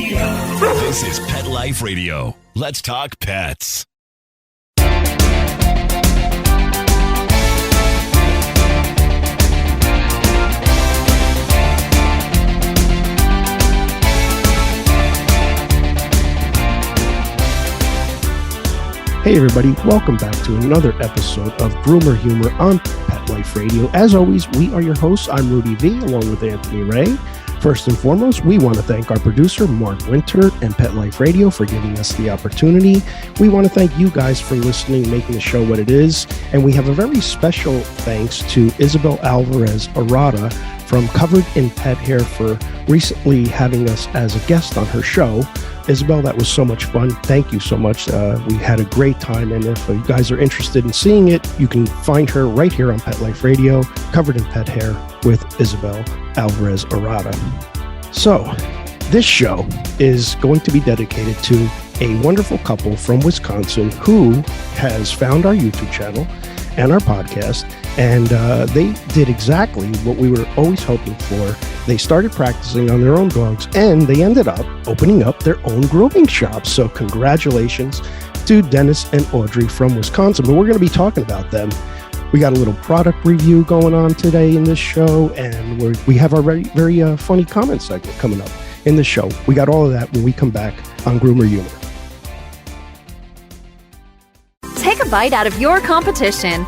This is Pet Life Radio. Let's talk pets. Hey everybody, welcome back to another episode of Groomer Humor on Pet Life Radio. As always, we are your hosts. I'm Rudy V, along with Anthony Ray. First and foremost, we want to thank our producer, Mark Winter, and Pet Life Radio for giving us the opportunity. We want to thank you guys for listening, making the show what it is. And we have a very special thanks to Isabel Alvarez Arata from Covered in Pet Hair for recently having us as a guest on her show. Isabel, that was so much fun. Thank you so much. We had a great time. And if you guys are interested in seeing it, you can find her right here on Pet Life Radio, Covered in Pet Hair with Isabel Alvarez Arata. So this show is going to be dedicated to a wonderful couple from Wisconsin who has found our YouTube channel and our podcast. And they did exactly what we were always hoping for. They started practicing on their own dogs, and they ended up opening up their own grooming shop. So congratulations to Dennis and Audrey from Wisconsin. But we're going to be talking about them. We got a little product review going on today in this show, and we have our very funny comment segment coming up in the show. We got all of that when we come back on Groomer Humor. Take a bite out of your competition.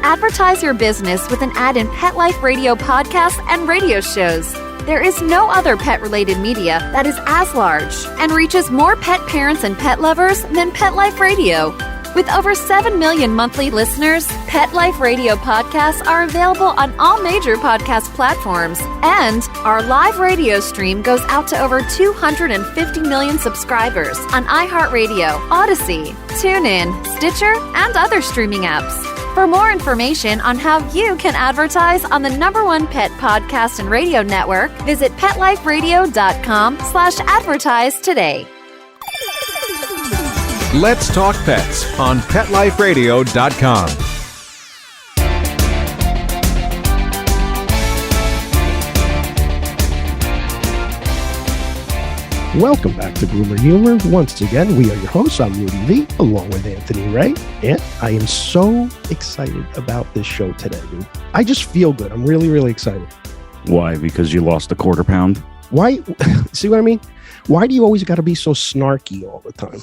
Advertise your business with an ad in Pet Life Radio podcasts and radio shows. There is no other pet-related media that is as large and reaches more pet parents and pet lovers than Pet Life Radio. With over 7 million monthly listeners, Pet Life Radio podcasts are available on all major podcast platforms, and our live radio stream goes out to over 250 million subscribers on iHeartRadio, Odyssey, TuneIn, Stitcher, and other streaming apps. For more information on how you can advertise on the #1 pet podcast and radio network, visit PetLifeRadio.com/advertise today. Let's Talk Pets on PetLifeRadio.com. Welcome back to Groomer Humor. Once again, we are your hosts. I'm Rudy V, along with Anthony Ray, and I am so excited about this show today, dude. I just feel good. I'm really, really excited. Why? Because you lost a quarter pound? Why? See what I mean? Why do you always got to be so snarky all the time?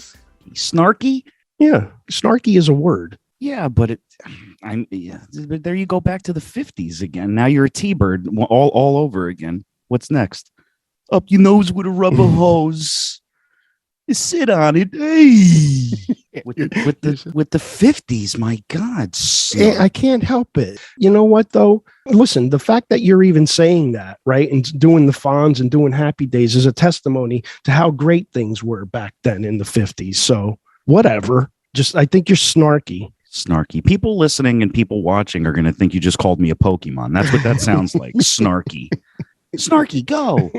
Snarky? Yeah, snarky is a word. Yeah, but but there you go back to the 50s again. Now you're a T-bird all over again. What's next? Up your nose with a rubber hose. You sit on it. Hey. with the 50s, my God. I can't help it. You know what, though? Listen, the fact that you're even saying that, right, and doing the Fonz and doing Happy Days is a testimony to how great things were back then in the 50s. So whatever. I think you're snarky. Snarky. People listening and people watching are going to think you just called me a Pokemon. That's what that sounds like. Snarky. Snarky, go.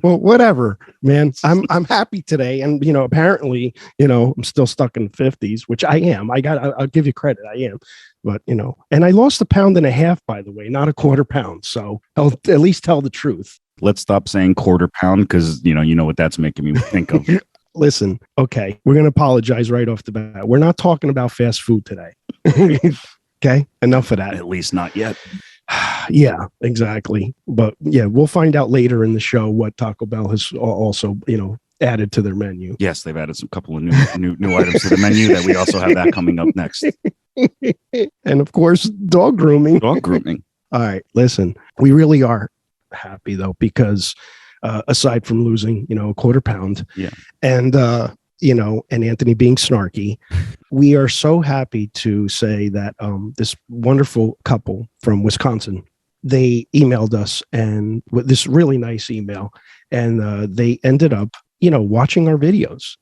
Well, whatever, man. I'm happy today, and apparently, I'm still stuck in the 50s, which I am. I'll give you credit, I am. But and I lost 1.5 pounds, by the way, not a quarter pound. So I'll at least tell the truth. Let's stop saying quarter pound because you know what that's making me think of. Listen, okay, we're gonna apologize right off the bat. We're not talking about fast food today. Okay, enough of that. At least not yet. Yeah, exactly. But yeah, we'll find out later in the show what Taco Bell has also, added to their menu. Yes, they've added some couple of new items to the menu that we also have that coming up next. And of course, dog grooming. Dog grooming. All right, listen, we really are happy though, because aside from losing, a quarter pound, yeah, and and Anthony being snarky, we are so happy to say that this wonderful couple from Wisconsin, they emailed us and with this really nice email, and they ended up, watching our videos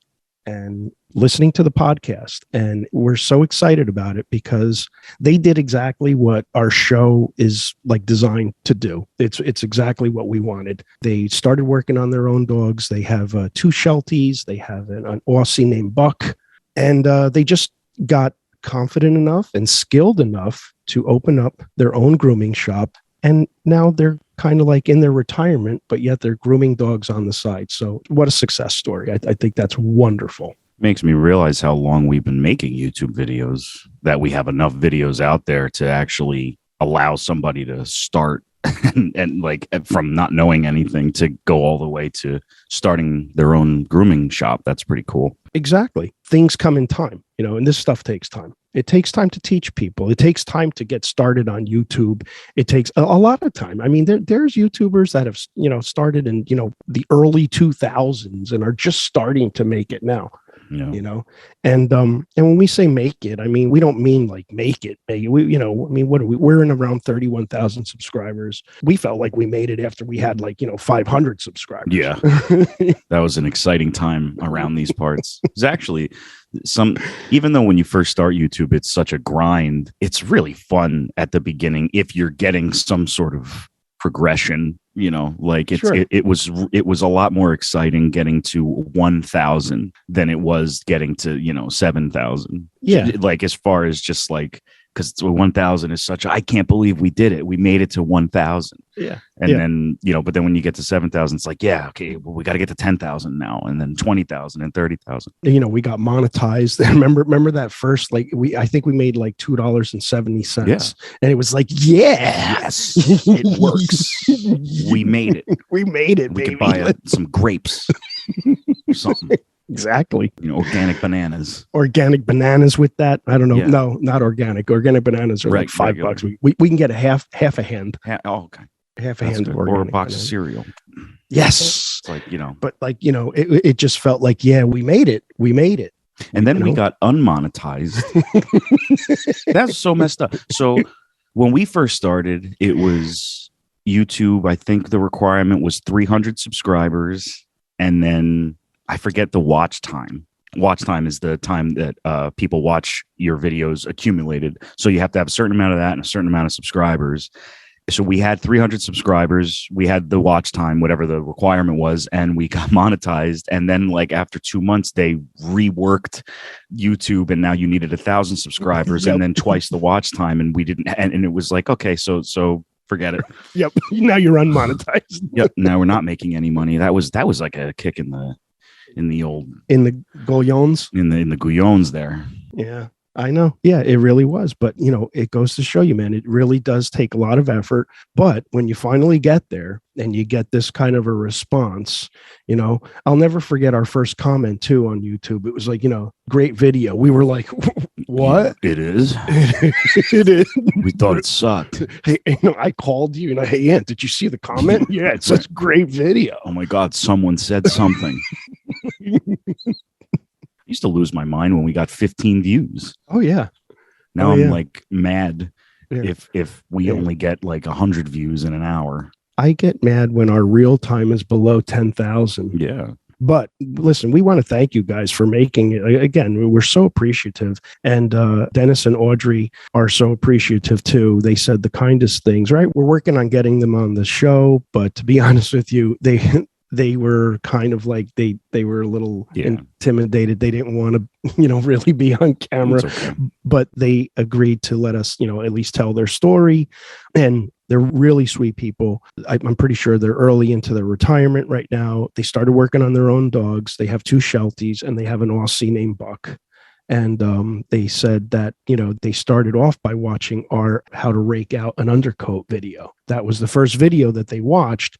and listening to the podcast. And we're so excited about it because they did exactly what our show is like designed to do. It's exactly what we wanted. They started working on their own dogs. They have 2 Shelties. They have an Aussie named Buck, and they just got confident enough and skilled enough to open up their own grooming shop. And now they're kind of like in their retirement, but yet they're grooming dogs on the side. So what a success story. I think that's wonderful. Makes me realize how long we've been making YouTube videos, that we have enough videos out there to actually allow somebody to start and like from not knowing anything to go all the way to starting their own grooming shop. That's pretty cool. Exactly. Things come in time, and this stuff takes time. It takes time to teach people. It takes time to get started on YouTube. It takes a lot of time. I mean, there's YouTubers that have, started in, the early 2000s and are just starting to make it now. Yeah. And when we say make it, I mean, we don't mean like make it. What are we? We're in around 31,000 subscribers. We felt like we made it after we had 500 subscribers. Yeah. That was an exciting time around these parts. It's actually even though when you first start YouTube, it's such a grind, it's really fun at the beginning if you're getting some sort of progression. Sure. It was a lot more exciting getting to 1,000 than it was getting to 7,000. Yeah, like as far as just because 1,000 is I can't believe we did it. We made it to 1,000. Yeah. And then, but then when you get to 7,000, it's like, yeah, okay, well, we got to get to 10,000 now, and then 20,000 and 30,000. We got monetized. remember that first, I think we made $2.70. Yeah. And it was like, yes, it works. We made it. We made it, we baby. could buy some grapes or something. Exactly. Organic bananas. Organic bananas with that. I don't know. Yeah. No, not organic. Organic bananas are Right, like $5. regular. We can get a half a hand. Okay. Half a That's hand good. of Or a organic box banana. of cereal. Yes. It's But it just felt like, yeah, we made it. We made it. And then we got unmonetized. That's so messed up. So when we first started, it was YouTube. I think the requirement was 300 subscribers. And then I forget the watch time. Watch time is the time that people watch your videos accumulated. So you have to have a certain amount of that and a certain amount of subscribers. So we had 300 subscribers. We had the watch time, whatever the requirement was, and we got monetized. And then after 2 months, they reworked YouTube, and now you needed 1,000 subscribers and then twice the watch time. And we didn't, and it was like, okay, so forget it. Yep. Now you're unmonetized. Yep. Now we're not making any money. That was like a kick in the Gouillons. In the Gouillons there. Yeah. I know. Yeah, it really was. But, it goes to show you, man, it really does take a lot of effort. But when you finally get there and you get this kind of a response, I'll never forget our first comment too on YouTube. It was like, great video. We were like, what? It is. It is. We thought it sucked. Hey, I called you and hey, Aunt, did you see the comment? Yeah, it's such a great video. Oh my God, someone said something. I used to lose my mind when we got 15 views. Oh yeah. Now I'm mad if we Yeah. only get 100 views in an hour. I get mad when our real time is below 10,000. Yeah. But listen, we want to thank you guys for making it. Again, we're so appreciative. And Dennis and Audrey are so appreciative too. They said the kindest things, right? We're working on getting them on the show. But to be honest with you, they were kind of like they were a little intimidated. They didn't want to, really be on camera, Okay. but they agreed to let us, at least tell their story. And they're really sweet people. I'm pretty sure they're early into their retirement right now. They started working on their own dogs. They have 2 Shelties and they have an Aussie named Buck. And they said that, they started off by watching our how to rake out an undercoat video. That was the first video that they watched.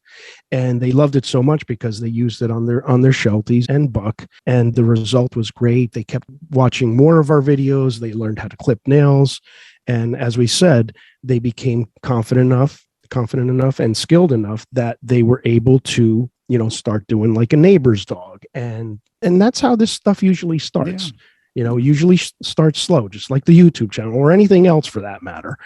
And they loved it so much because they used it on their Shelties and Buck. And the result was great. They kept watching more of our videos. They learned how to clip nails. And as we said, they became confident enough and skilled enough that they were able to, start doing like a neighbor's dog. And that's how this stuff usually starts. Yeah. Usually starts slow, just like the YouTube channel or anything else for that matter.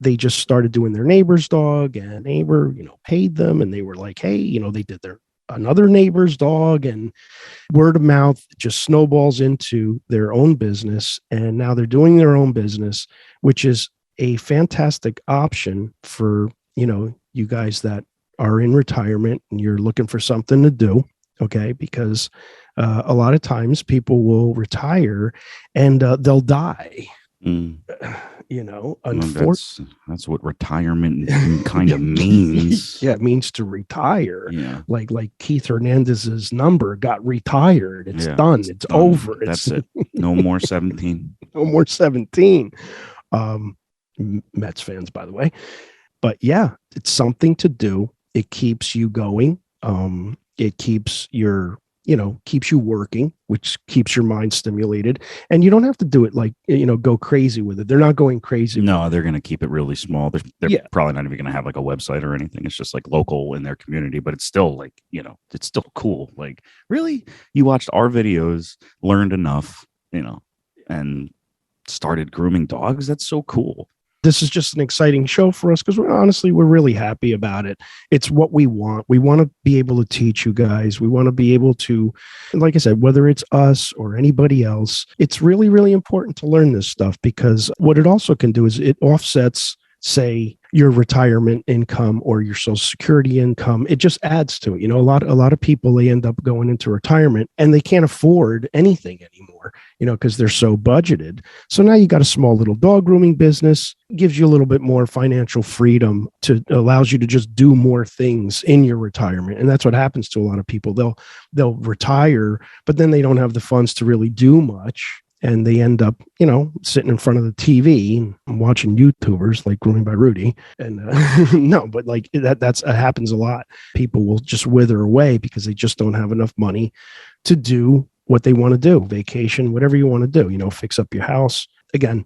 They just started doing their neighbor's dog, and neighbor, paid them, and they were like, hey, they did another neighbor's dog, and word of mouth just snowballs into their own business. And now they're doing their own business, which is a fantastic option for, you guys that are in retirement and you're looking for something to do. Okay. Because a lot of times people will retire and they'll die. Mm. That's what retirement kind of means. Yeah, it means to retire. Yeah. Like Keith Hernandez's number got retired. It's done. It's done. over. That's it. No more 17. No more 17. Mets fans, by the way. But yeah, it's something to do. It keeps you going. It keeps keeps you working, which keeps your mind stimulated. And you don't have to do it like, go crazy with it. They're not going crazy. No, they're going to keep it really small. They're probably not even going to have like a website or anything. It's just like local in their community, but it's still like, it's still cool. Like, really, you watched our videos, learned enough, and started grooming dogs. That's so cool. This is just an exciting show for us because we're really happy about it. It's what we want. We want to be able to teach you guys. We want to be able to, like I said, whether it's us or anybody else, it's really, really important to learn this stuff because what it also can do is it offsets, say, your retirement income or your Social Security income. It just adds to it. A lot of people, they end up going into retirement and they can't afford anything anymore, because they're so budgeted. So now you got a small little dog grooming business, gives you a little bit more financial freedom, allows you to just do more things in your retirement. And that's what happens to a lot of people. They'll retire, but then they don't have the funds to really do much. And they end up, sitting in front of the TV and watching YouTubers like Grooming by Rudy. And no, but like that happens a lot. People will just wither away because they just don't have enough money to do what they want to do. Vacation, whatever you want to do, fix up your house. Again,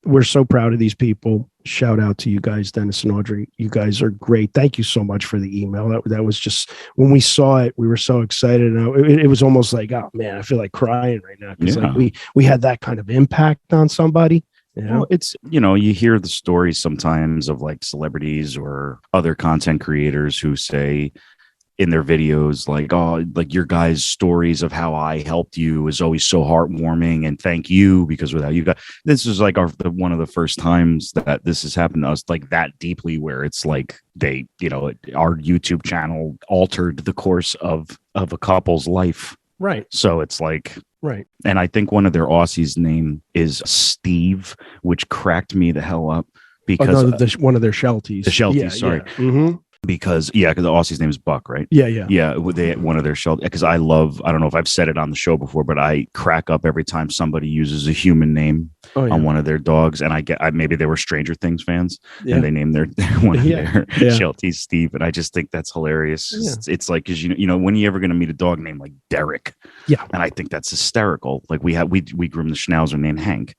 we're so proud of these people. Shout out to you guys, Dennis and Audrey. You guys are great. Thank you so much for the email. That was just, when we saw it, we were so excited. And it was almost like, oh man, I feel like crying right now. Because like we had that kind of impact on somebody. Well, it's, you hear the stories sometimes of like celebrities or other content creators who say in their videos, like, oh, like your guys' stories of how I helped you is always so heartwarming, and thank you, because without you guys, this is like one of the first times that this has happened to us like that deeply, where it's like they, our YouTube channel altered the course of a couple's life. Right. So it's like, right. And I think one of their Aussies' name is Steve, which cracked me the hell up because one of their Shelties. The Shelties, sorry. Yeah. Mm-hmm. Because the Aussie's name is Buck, right? Yeah. One of their Shelties, because I don't know if I've said it on the show before, but I crack up every time somebody uses a human name on one of their dogs, and maybe they were Stranger Things fans, and they named their one of their Shelties Steve, and I just think that's hilarious. Yeah. It's like, because when are you ever going to meet a dog named like Derek? Yeah, and I think that's hysterical. Like we groom the Schnauzer named Hank,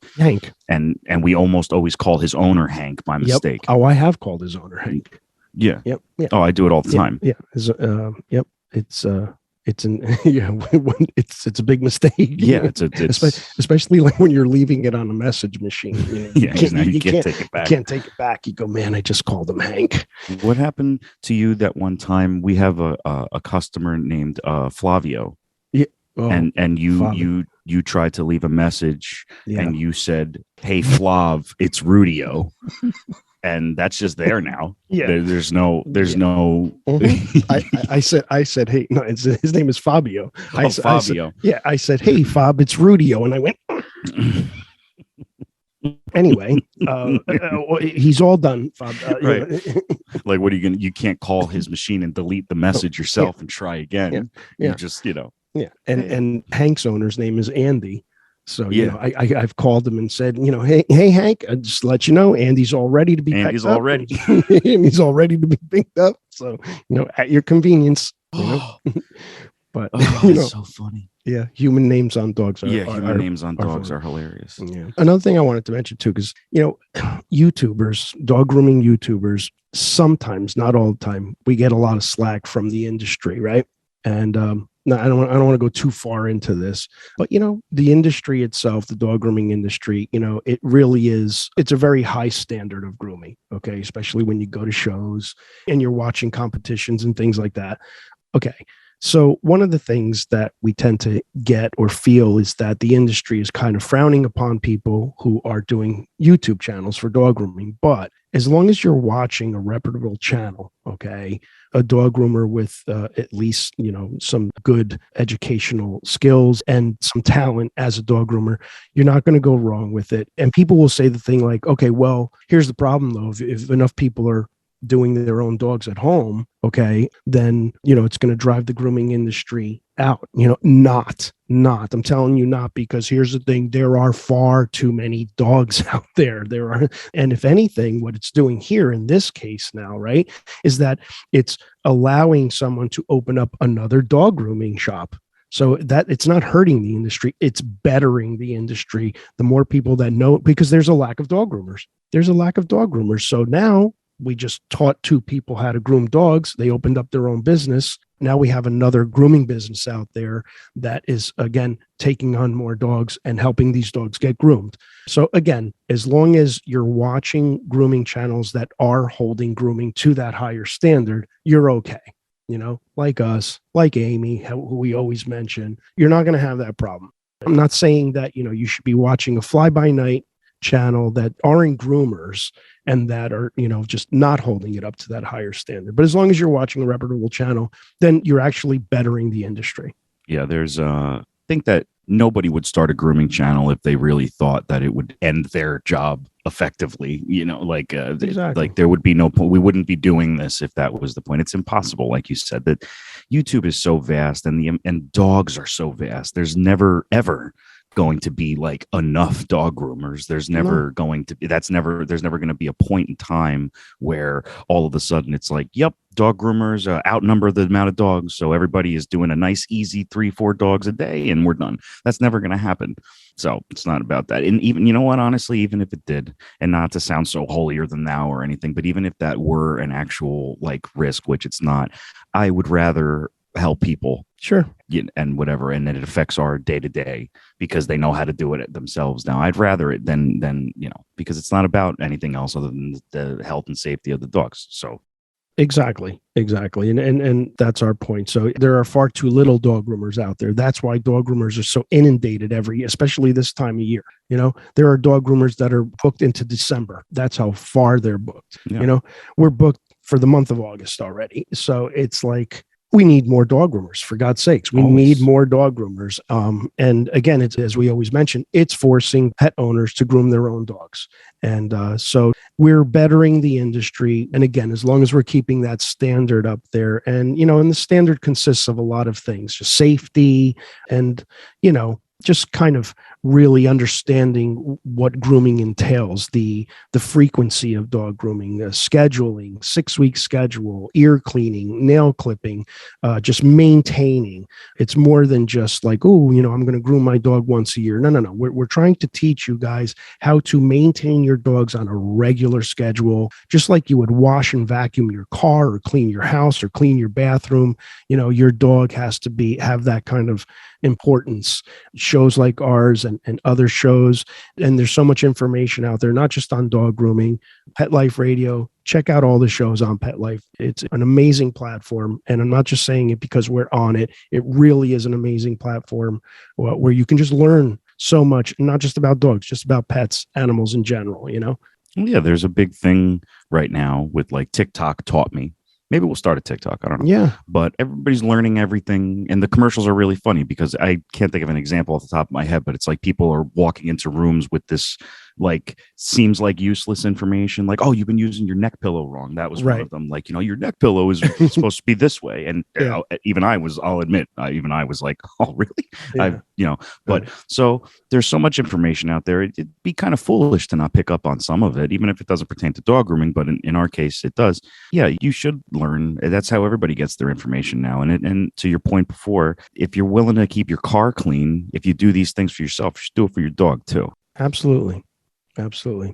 and we almost always call his owner Hank by mistake. Oh, I have called his owner Hank. Yeah. Yep. Yeah. Oh, I do it all the time. Yeah. Yep. It's it's a big mistake. Yeah. It's especially like when you're leaving it on a message machine. You can't take it back. You can't take it back. You go, man, I just called him Hank. What happened to you that one time? We have a customer named Flavio. Yeah. Oh, and you tried to leave a message and you said, "Hey Flav, it's Rudio." And that's just there now. Yeah. There's no. Mm-hmm. I said, hey, no, his name is Fabio. Fabio. I said, hey, Fab, it's Rudio. And I went, anyway, he's all done, Fab. Right. Like, what are you going to, you can't call his machine and delete the message yourself and try again. Yeah. You just, Yeah. And Hank's owner's name is Andy. So, I've called him and said, hey, Hank, I just let you know, Andy's all ready to be picked up. And he's all ready to be picked up. So, at your convenience. But, that's so funny. Yeah. Human names on dogs human names on dogs are hilarious. Yeah. Another thing I wanted to mention too, because, YouTubers, dog grooming YouTubers, sometimes, not all the time, we get a lot of slack from the industry, right? And, no, I don't want to go too far into this, but the industry itself, the dog grooming industry, it really is. It's a very high standard of grooming. Okay, especially when you go to shows and you're watching competitions and things like that. Okay, So one of the things that we tend to get or feel is that the industry is kind of frowning upon people who are doing YouTube channels for dog grooming. But as long as you're watching a reputable channel, okay, a dog groomer with at least, some good educational skills and some talent as a dog groomer, you're not going to go wrong with it. And people will say the thing like, okay, well, here's the problem though. If enough people are doing their own dogs at home, okay, then, it's going to drive the grooming industry out. Not. I'm telling you not, because here's the thing. There are far too many dogs out there. And if anything, what it's doing here in this case now, right, is that it's allowing someone to open up another dog grooming shop. So that it's not hurting the industry, it's bettering the industry. The more people that know, because there's a lack of dog groomers. So now we just taught 2 people how to groom dogs. They opened up their own business. Now we have another grooming business out there that is, again, taking on more dogs and helping these dogs get groomed. So again, as long as you're watching grooming channels that are holding grooming to that higher standard, you're okay. Like us, like Amy, who we always mention, you're not going to have that problem. I'm not saying that, you should be watching a fly-by-night channel that aren't groomers and that are, just not holding it up to that higher standard. But as long as you're watching a reputable channel, then you're actually bettering the industry. Yeah, there's I think that nobody would start a grooming channel if they really thought that it would end their job effectively. Exactly. Like there would be no point. We wouldn't be doing this if that was the point. It's impossible, like you said, that YouTube is so vast and dogs are so vast. There's never ever going to be like enough dog groomers. There's never going to be, there's never going to be a point in time where all of a sudden it's like, yep, dog groomers outnumber the amount of dogs. So everybody is doing a nice, easy 3-4 dogs a day and we're done. That's never going to happen. So it's not about that. And even, you know what, honestly, even if it did, and not to sound so holier than thou or anything, but even if that were an actual like risk, which it's not, I would rather help people. Sure. And whatever. And then it affects our day to day because they know how to do it themselves now. I'd rather it than, because it's not about anything else other than the health and safety of the dogs. So. Exactly. And that's our point. So there are far too little dog groomers out there. That's why dog groomers are so inundated especially this time of year. There are dog groomers that are booked into December. That's how far they're booked. Yeah. We're booked for the month of August already. So it's like, we need more dog groomers, for God's sakes. We need more dog groomers. And again, it's, as we always mention, it's forcing pet owners to groom their own dogs. And so we're bettering the industry. And again, as long as we're keeping that standard up there, and, and the standard consists of a lot of things, just safety and, just kind of really understanding what grooming entails, the frequency of dog grooming, scheduling, 6-week schedule, ear cleaning, nail clipping, just maintaining. It's more than just like, I'm going to groom my dog once a year. No. We're trying to teach you guys how to maintain your dogs on a regular schedule, just like you would wash and vacuum your car or clean your house or clean your bathroom. Your dog has to have that kind of importance. Shows like ours and other shows, and there's so much information out there, not just on dog grooming. Pet Life Radio, check out all the shows on Pet Life. It's an amazing platform, and I'm not just saying it because we're on it. It really is an amazing platform where you can just learn so much, not just about dogs, just about pets, animals in general. Yeah, there's a big thing right now with like TikTok taught me. Maybe we'll start a TikTok. I don't know. Yeah. But everybody's learning everything. And the commercials are really funny because I can't think of an example off the top of my head, but it's like people are walking into rooms with this like seems like useless information. Like, oh, you've been using your neck pillow wrong. That was one of them. Like, your neck pillow is supposed to be this way. And I'll admit, I was like, oh, really? Yeah. But so there's so much information out there. It'd be kind of foolish to not pick up on some of it, even if it doesn't pertain to dog grooming. But in our case, it does. Yeah, you should learn. That's how everybody gets their information now. And to your point before, if you're willing to keep your car clean, if you do these things for yourself, you should do it for your dog too. Absolutely. All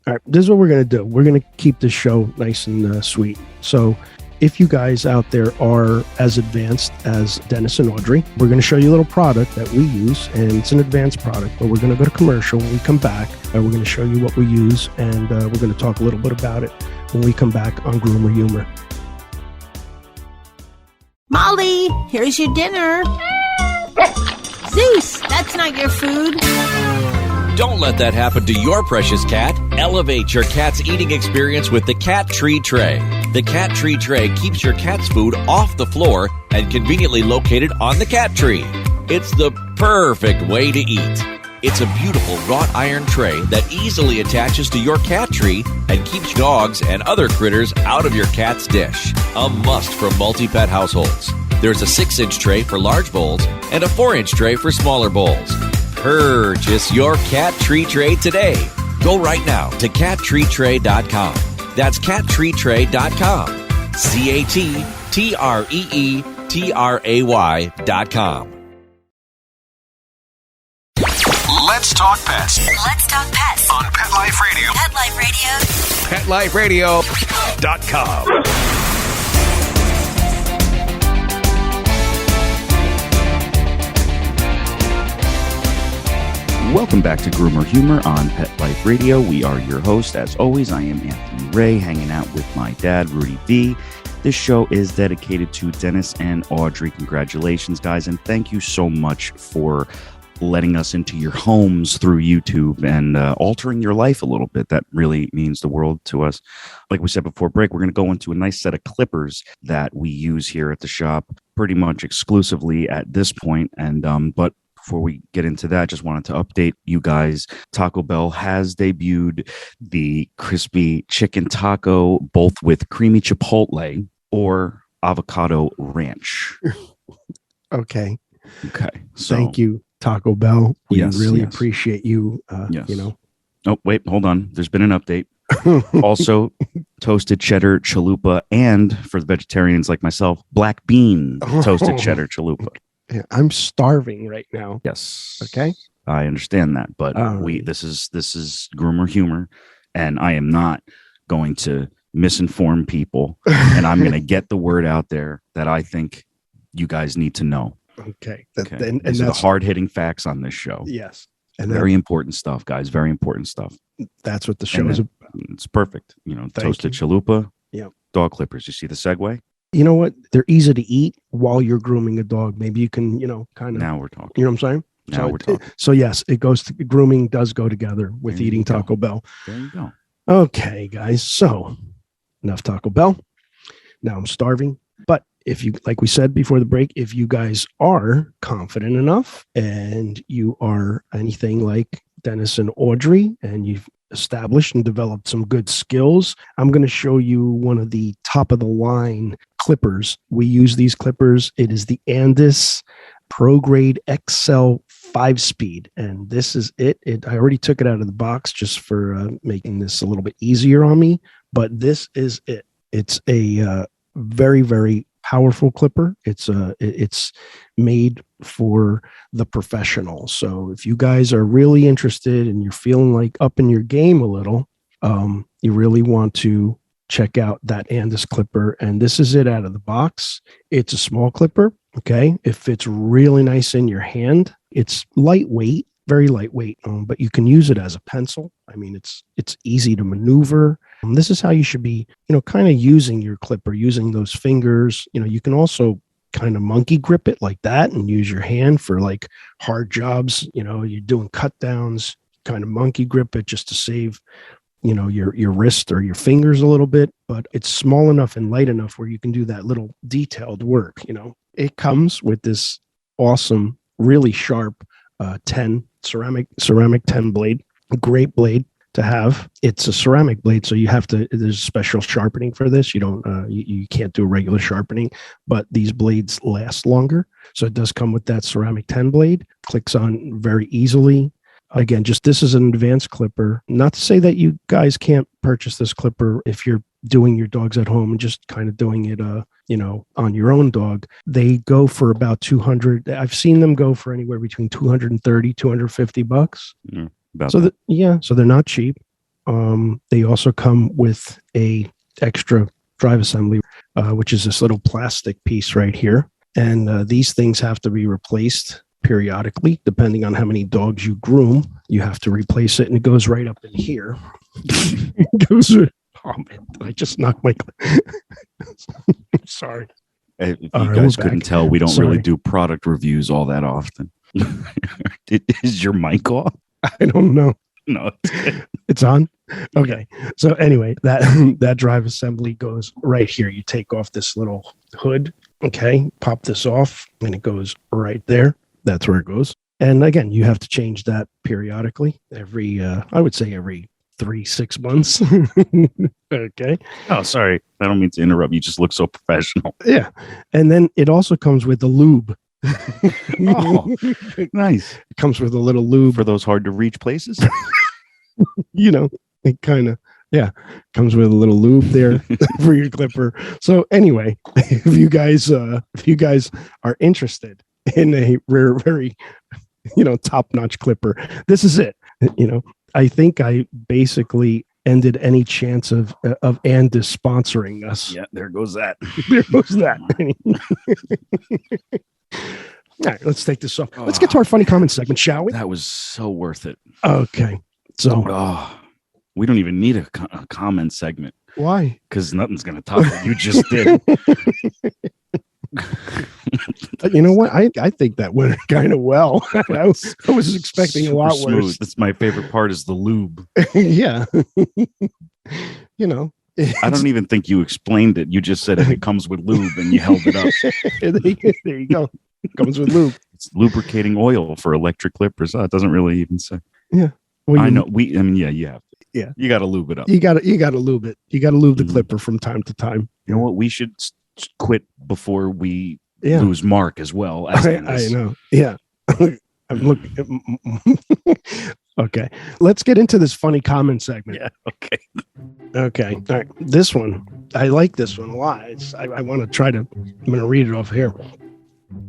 right. This is what we're going to do. We're going to keep this show nice and sweet. So if you guys out there are as advanced as Dennis and Audrey, we're going to show you a little product that we use, and it's an advanced product, but we're going to go to commercial. When we come back, we're going to show you what we use, and we're going to talk a little bit about it when we come back on Groomer Humor. Molly, here's your dinner. Zeus, that's not your food. Don't let that happen to your precious cat. Elevate your cat's eating experience with the Cat Tree Tray. The Cat Tree Tray keeps your cat's food off the floor and conveniently located on the cat tree. It's the perfect way to eat. It's a beautiful wrought iron tray that easily attaches to your cat tree and keeps dogs and other critters out of your cat's dish. A must for multi-pet households. There's a 6-inch tray for large bowls and a 4-inch tray for smaller bowls. Purchase your Cat Tree Tray today. Go right now to cattreetray.com. That's cattreetray.com. CATTREETRAY.com. Let's talk pets Let's talk pets on Pet Life Radio. Pet Life Radio. PetLifeRadio.com. Welcome back to Groomer Humor on Pet Life Radio. We are your host. As always, I am Anthony Ray, hanging out with my dad, Rudy V. This show is dedicated to Dennis and Audrey. Congratulations, guys, and thank you so much for letting us into your homes through YouTube and altering your life a little bit. That really means the world to us. Like we said before break, we're going to go into a nice set of clippers that we use here at the shop pretty much exclusively at this point. And but before we get into that, just wanted to update you guys. Taco Bell has debuted the crispy chicken taco, both with creamy chipotle or avocado ranch. Okay. Okay. So, Thank you, Taco Bell. We Yes, really yes. appreciate you. Yes. You know. Oh, wait, hold on. There's been an update. Also, toasted cheddar chalupa, and for the vegetarians like myself, black bean toasted cheddar chalupa. Yeah, I'm starving right now. Yes. Okay. I understand that, but All this is Groomer Humor, and I am not going to misinform people, and I'm going to get the word out there that I think you guys need to know. Okay. Okay. And These are the that's hard-hitting facts on this show. yes. And Very important stuff, guys. Very important stuff. that's what the show And is then- about. It's perfect. You know, Thank toasted chalupa, Yep. dog clippers. You see the segue? You know what? They're easy to eat while you're grooming a dog. Maybe you can, kind of, Now we're talking. you know what I'm saying? Now we're talking. So yes, it goes to grooming does go together with There you eating go. Taco Bell. There you go. Okay, guys. So enough Taco Bell. Now I'm starving. But if you, like we said before the break, if you guys are confident enough and you are anything like Dennis and Audrey and you've established and developed some good skills, I'm going to show you one of the top of the line clippers. We use these clippers. It is the Andis Pro Grade XL 5-speed, and this is it. I already took it out of the box just for making this a little bit easier on me, but this is it. It's a very, very powerful clipper. It's made for the professional. So if you guys are really interested and you're feeling like up in your game a little, you really want to check out that Andis clipper. And this is it out of the box. It's a small clipper. Okay. It fits really nice in your hand. It's lightweight, very lightweight, but you can use it as a pencil. I mean, it's easy to maneuver. This is how you should be, kind of using your clipper, using those fingers. You can also kind of monkey grip it like that and use your hand for like hard jobs. You're doing cut downs, kind of monkey grip it just to save, your wrist or your fingers a little bit, but it's small enough and light enough where you can do that little detailed work. It comes with this awesome, really sharp 10 ceramic 10 blade, a great blade to have. It's a ceramic blade, so there's special sharpening for this. You don't you can't do regular sharpening, but these blades last longer. So it does come with that ceramic 10 blade, clicks on very easily. Again, this is an advanced clipper. Not to say that you guys can't purchase this clipper if you're doing your dogs at home and just kind of doing it on your own dog. They go for about 200. I've seen them go for anywhere between 230, 250 bucks. So they're not cheap. They also come with a extra drive assembly, which is this little plastic piece right here. And these things have to be replaced periodically, depending on how many dogs you groom. You have to replace it, and it goes right up in here. Oh man, I just knocked my. Sorry. If you All right, guys we're couldn't back. tell, we don't really Sorry. do product reviews all that often. Is your mic off? I don't know. No, it's good. It's on. Okay. So anyway, that that drive assembly goes right here. You take off this little hood. Okay. Pop this off, and it goes right there. That's where it goes. And again, you have to change that periodically. Every, I would say, every 3-6 months. Okay. Oh, sorry. I don't mean to interrupt. You just look so professional. Yeah. And then it also comes with the lube. Oh, nice. It comes with a little lube. For those hard to reach places. You know, it kind of, yeah, comes with a little lube there for your clipper. So anyway, if you guys are interested in a very, top-notch clipper, this is it. I think I basically ended any chance of Andis sponsoring us. Yeah, there goes that. There goes that. All right, let's take this off. Let's get to our funny comment segment, shall we? That was so worth it. Okay. So we don't even need a comment segment why? because nothing's going to top what you just did. You know what? I think that went kind of well. I was expecting a lot Super smooth. worse. That's my favorite part is the lube. Yeah. I don't even think you explained it. You just said it comes with lube and you held it up. There you go. Comes with lube. It's lubricating oil for electric clippers. It doesn't really even say. Yeah. Well, I know. You have. Yeah. You got to lube it up. You got to lube it. You got to lube the Mhm. clipper from time to time. You know what? We should quit before we Yeah. lose Mark as well. As I know. Yeah. I'm looking. Okay. Let's get into this funny comment segment. Yeah. Okay. Okay. All right. This one, I like this one a lot. I want to try to, I'm going to read it off here.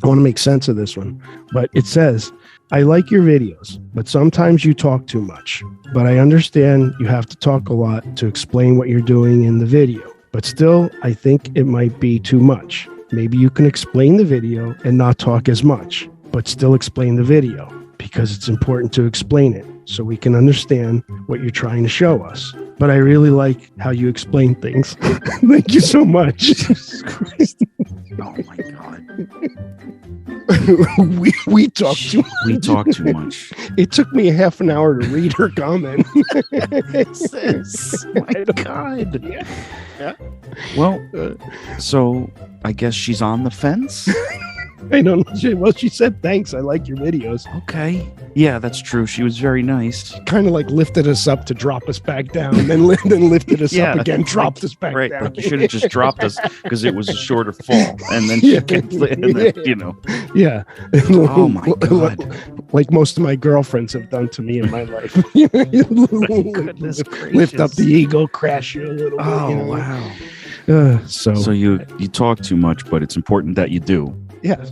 I want to make sense of this one. But it says, I like your videos, but sometimes you talk too much. But I understand you have to talk a lot to explain what you're doing in the video. But still, I think it might be too much. Maybe you can explain the video and not talk as much, but still explain the video because it's important to explain it so we can understand what you're trying to show us. But I really like how you explain things. Thank you so much. Jesus Christ. Oh my God. we talk too We talk too much. It took me a half an hour to read her comment. My God. Yeah. Well, so I guess she's on the fence. I don't know. Well, she said, thanks. I like your videos. Okay. Yeah, that's true. She was very nice. Kind of like lifted us up to drop us back down, then lifted us up again, dropped us back Right. down. Like you should have just dropped us because it was a shorter fall. And then she kept, and then, Yeah. Oh my God. Like most of my girlfriends have done to me in my life. Goodness Lift up the ego, crash you a little bit. Oh, wow. So you talk too much, but it's important that you do. Yes.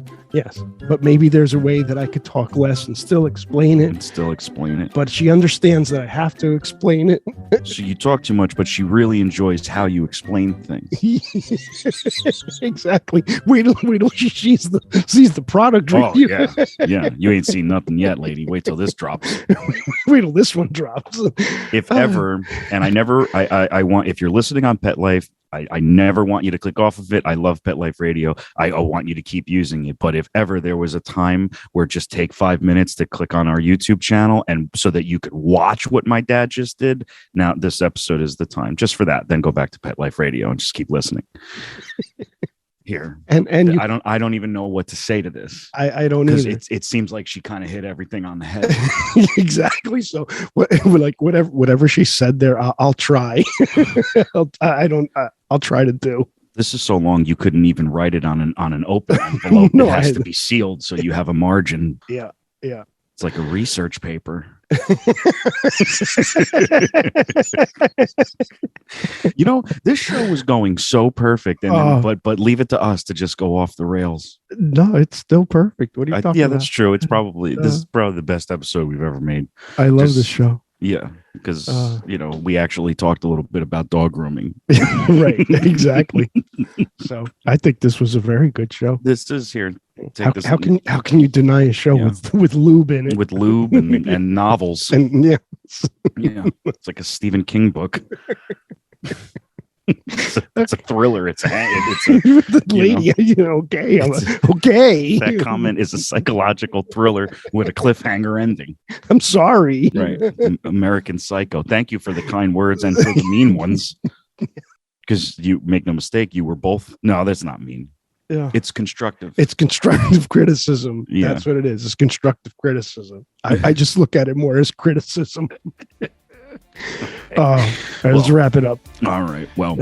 But maybe there's a way that I could talk less and still explain it. And still explain it. But she understands that I have to explain it. So you talk too much, but she really enjoys how you explain things. Exactly. Wait till she sees the product review. Oh, yeah. You ain't seen nothing yet, lady. Wait till this drops. Wait till this one drops. If ever, and I want, if you're listening on Pet Life, I never want you to click off of it. I love Pet Life Radio. I want you to keep using it. But if ever there was a time where just take 5 minutes to click on our YouTube channel and so that you could watch what my dad just did, now this episode is the time. Just for that, then go back to Pet Life Radio and just keep listening. Here. And you, I don't even know what to say to this. I don't either. Because it seems like she kind of hit everything on the head. Exactly. So whatever she said there, I'll try. I'll try to do. This is so long you couldn't even write it on an open envelope. No, it has to be sealed so you have a margin. Yeah. It's like a research paper. This show was going so perfect, and then, but leave it to us to just go off the rails. No, it's still perfect. What are you talking about? Yeah, that's true. It's probably this is probably the best episode we've ever made. I love this show. Yeah, because we actually talked a little bit about dog grooming. Right, exactly. So I think this was a very good show. This is here. How can you deny a show with lube in it? With lube and novels. And it's like a Stephen King book. It's a thriller. It's a The lady, okay. Okay. that comment is a psychological thriller with a cliffhanger ending. I'm sorry. Right. American Psycho. Thank you for the kind words and for the mean ones. Because you make no mistake, you were both. No, that's not mean. Yeah. It's constructive. It's constructive criticism. Yeah. That's what it is. It's constructive criticism. I just look at it more as criticism. Let's wrap it up. All right. Well,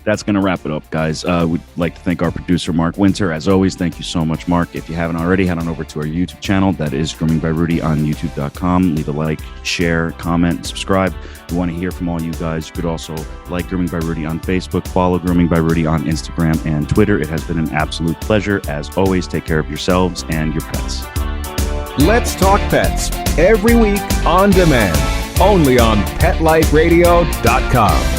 that's going to wrap it up, guys. We'd like to thank our producer, Mark Winter. As always, thank you so much, Mark. If you haven't already, head on over to our YouTube channel. That is Grooming by Rudy on youtube.com. Leave a like, share, comment, and subscribe. We want to hear from all you guys. You could also like Grooming by Rudy on Facebook, follow Grooming by Rudy on Instagram and Twitter. It has been an absolute pleasure. As always, take care of yourselves and your pets. Let's Talk Pets every week on demand, only on PetLifeRadio.com.